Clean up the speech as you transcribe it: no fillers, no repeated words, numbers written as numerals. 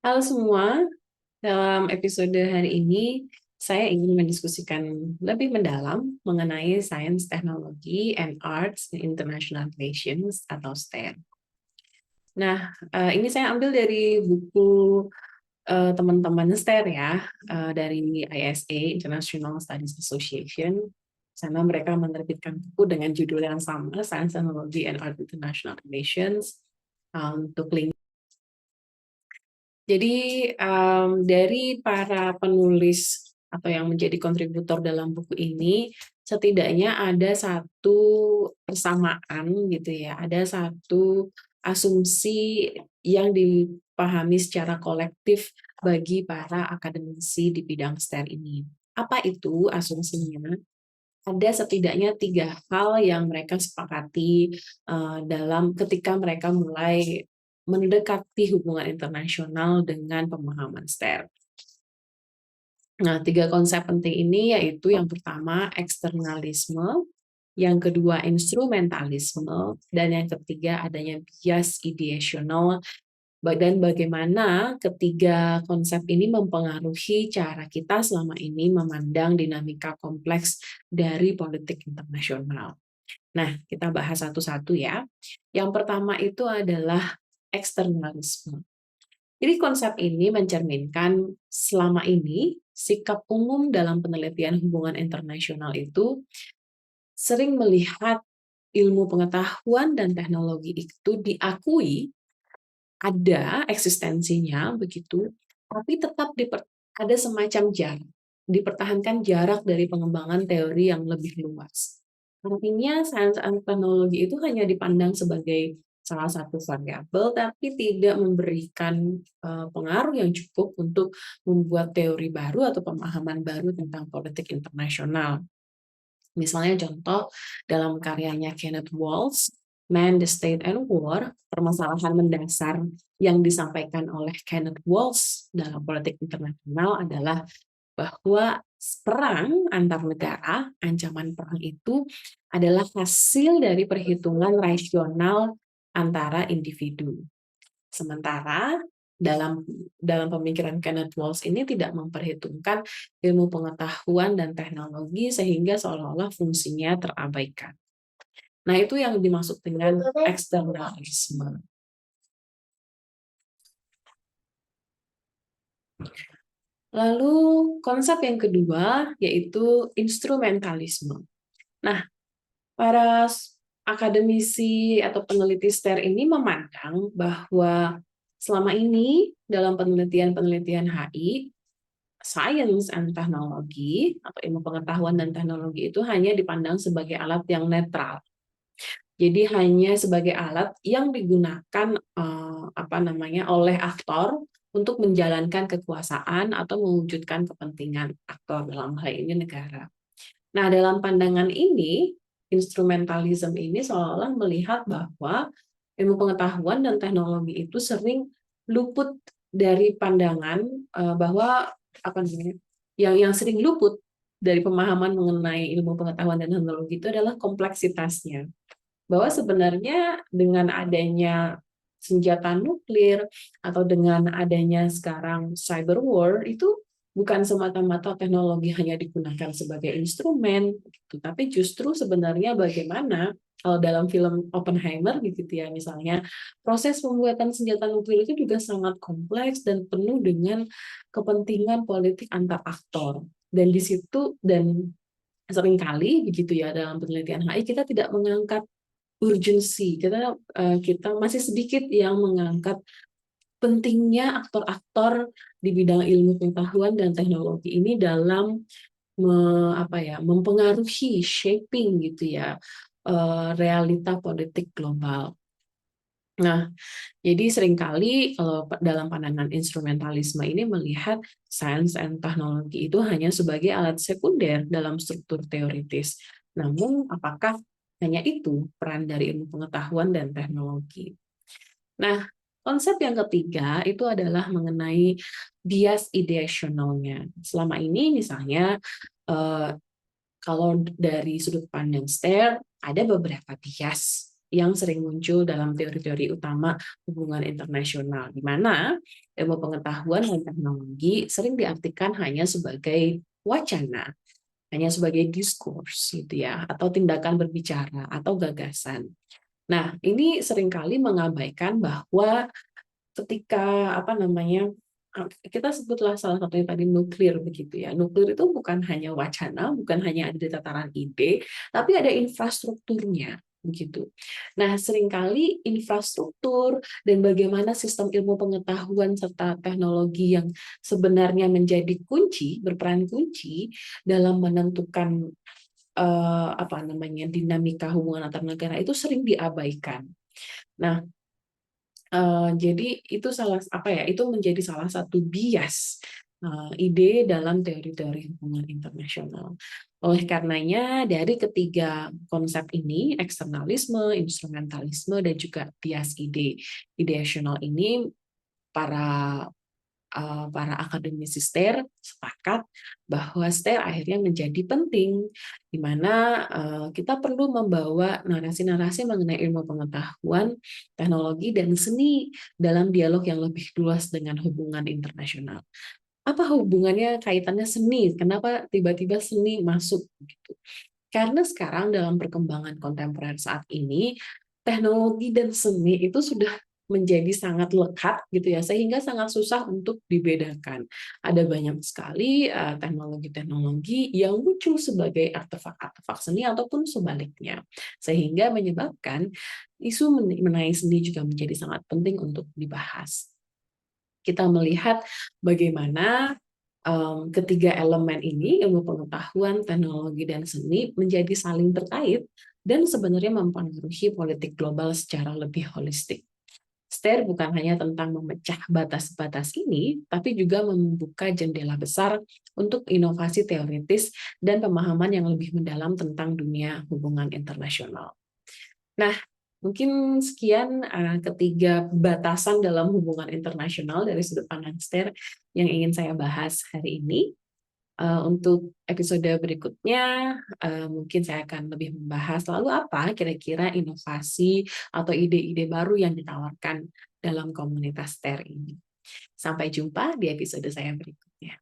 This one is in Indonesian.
Halo semua, dalam episode hari ini saya ingin mendiskusikan lebih mendalam mengenai Science, Technology, and Arts in International Relations atau STEM. Nah, ini saya ambil dari buku teman-teman STER ya, dari ISA, International Studies Association. Sana mereka menerbitkan buku dengan judul yang sama, Science, Technology, and Arts International Relations, untuk link. Jadi dari para penulis atau yang menjadi kontributor dalam buku ini, setidaknya ada satu persamaan gitu ya, ada satu asumsi yang dipahami secara kolektif bagi para akademisi di bidang STEM ini. Apa itu asumsinya? Ada setidaknya 3 hal yang mereka sepakati dalam ketika mereka mulai mendekati hubungan internasional dengan pemahaman STER. Nah, 3 konsep penting ini yaitu yang pertama eksternalisme, yang kedua instrumentalisme, dan yang ketiga adanya bias ideasional, dan bagaimana ketiga konsep ini mempengaruhi cara kita selama ini memandang dinamika kompleks dari politik internasional. Nah, kita bahas satu-satu ya. Yang pertama itu adalah eksternalisme. Jadi konsep ini mencerminkan selama ini sikap umum dalam penelitian hubungan internasional itu sering melihat ilmu pengetahuan dan teknologi itu diakui ada eksistensinya begitu, tapi tetap ada semacam jarak, dipertahankan jarak dari pengembangan teori yang lebih luas. Artinya sains dan teknologi itu hanya dipandang sebagai salah satu variabel, tapi tidak memberikan pengaruh yang cukup untuk membuat teori baru atau pemahaman baru tentang politik internasional. Misalnya contoh dalam karyanya Kenneth Waltz, Man, the State, and War, permasalahan mendasar yang disampaikan oleh Kenneth Waltz dalam politik internasional adalah bahwa perang antar negara, ancaman perang itu adalah hasil dari perhitungan rasional antara individu. Sementara dalam pemikiran Kenneth Waltz ini tidak memperhitungkan ilmu pengetahuan dan teknologi sehingga seolah-olah fungsinya terabaikan. Nah, itu yang dimaksud dengan eksternalisme. Lalu konsep yang kedua yaitu instrumentalisme. Nah, para akademisi atau peneliti STER ini memandang bahwa selama ini dalam penelitian HI, science and technology atau ilmu pengetahuan dan teknologi itu hanya dipandang sebagai alat yang netral. Jadi hanya sebagai alat yang digunakan oleh aktor untuk menjalankan kekuasaan atau mewujudkan kepentingan aktor, dalam hal ini negara. Nah, dalam pandangan ini, instrumentalism ini seolah-olah melihat bahwa ilmu pengetahuan dan teknologi itu sering luput dari pandangan bahwa yang sering luput dari pemahaman mengenai ilmu pengetahuan dan teknologi itu adalah kompleksitasnya. Bahwa sebenarnya dengan adanya senjata nuklir atau dengan adanya sekarang cyber war itu bukan semata-mata teknologi hanya digunakan sebagai instrumen, gitu. Tapi justru sebenarnya bagaimana kalau dalam film Oppenheimer gitu ya misalnya, proses pembuatan senjata nuklir itu juga sangat kompleks dan penuh dengan kepentingan politik antar aktor. Dan di situ seringkali begitu ya dalam penelitian HI kita tidak mengangkat urgensi, kita masih sedikit yang mengangkat pentingnya aktor-aktor di bidang ilmu pengetahuan dan teknologi ini dalam mempengaruhi shaping gitu ya realita politik global. Nah, jadi seringkali kalau dalam pandangan instrumentalisme ini melihat sains dan teknologi itu hanya sebagai alat sekunder dalam struktur teoritis. Namun, apakah hanya itu peran dari ilmu pengetahuan dan teknologi? Nah, konsep yang ketiga itu adalah mengenai bias ideasionalnya. Selama ini misalnya kalau dari sudut pandang STER ada beberapa bias yang sering muncul dalam teori-teori utama hubungan internasional, di mana ilmu pengetahuan dan teknologi sering diartikan hanya sebagai wacana, hanya sebagai diskurs gitu ya, atau tindakan berbicara atau gagasan. Nah, ini seringkali mengabaikan bahwa ketika apa namanya kita sebutlah salah satunya tadi nuklir begitu ya. Nuklir itu bukan hanya wacana, bukan hanya ada di tataran ide, tapi ada infrastrukturnya begitu. Nah, seringkali infrastruktur dan bagaimana sistem ilmu pengetahuan serta teknologi yang sebenarnya menjadi kunci, berperan kunci dalam menentukan apa namanya dinamika hubungan antar negara itu sering diabaikan. Nah, jadi itu itu menjadi salah satu bias ide dalam teori-teori hubungan internasional. Oleh karenanya, dari ketiga konsep ini, eksternalisme, instrumentalisme, dan juga bias ideasional ini, para para akademisi STER sepakat bahwa STER akhirnya menjadi penting, di mana kita perlu membawa narasi-narasi mengenai ilmu pengetahuan, teknologi, dan seni dalam dialog yang lebih luas dengan hubungan internasional. Apa hubungannya kaitannya seni? Kenapa tiba-tiba seni masuk? Gitu. Karena sekarang dalam perkembangan kontemporer saat ini, teknologi dan seni itu sudah menjadi sangat lekat gitu ya, sehingga sangat susah untuk dibedakan. Ada banyak sekali teknologi-teknologi yang muncul sebagai artefak-artefak seni ataupun sebaliknya, sehingga menyebabkan isu mengenai seni juga menjadi sangat penting untuk dibahas. Kita melihat bagaimana ketiga elemen ini, ilmu pengetahuan, teknologi, dan seni, menjadi saling terkait dan sebenarnya mempengaruhi politik global secara lebih holistik. STER bukan hanya tentang memecah batas-batas ini, tapi juga membuka jendela besar untuk inovasi teoritis dan pemahaman yang lebih mendalam tentang dunia hubungan internasional. Nah, mungkin sekian ketiga batasan dalam hubungan internasional dari sudut pandang STER yang ingin saya bahas hari ini. Untuk episode berikutnya, mungkin saya akan lebih membahas lalu apa kira-kira inovasi atau ide-ide baru yang ditawarkan dalam komunitas STER ini. Sampai jumpa di episode saya berikutnya.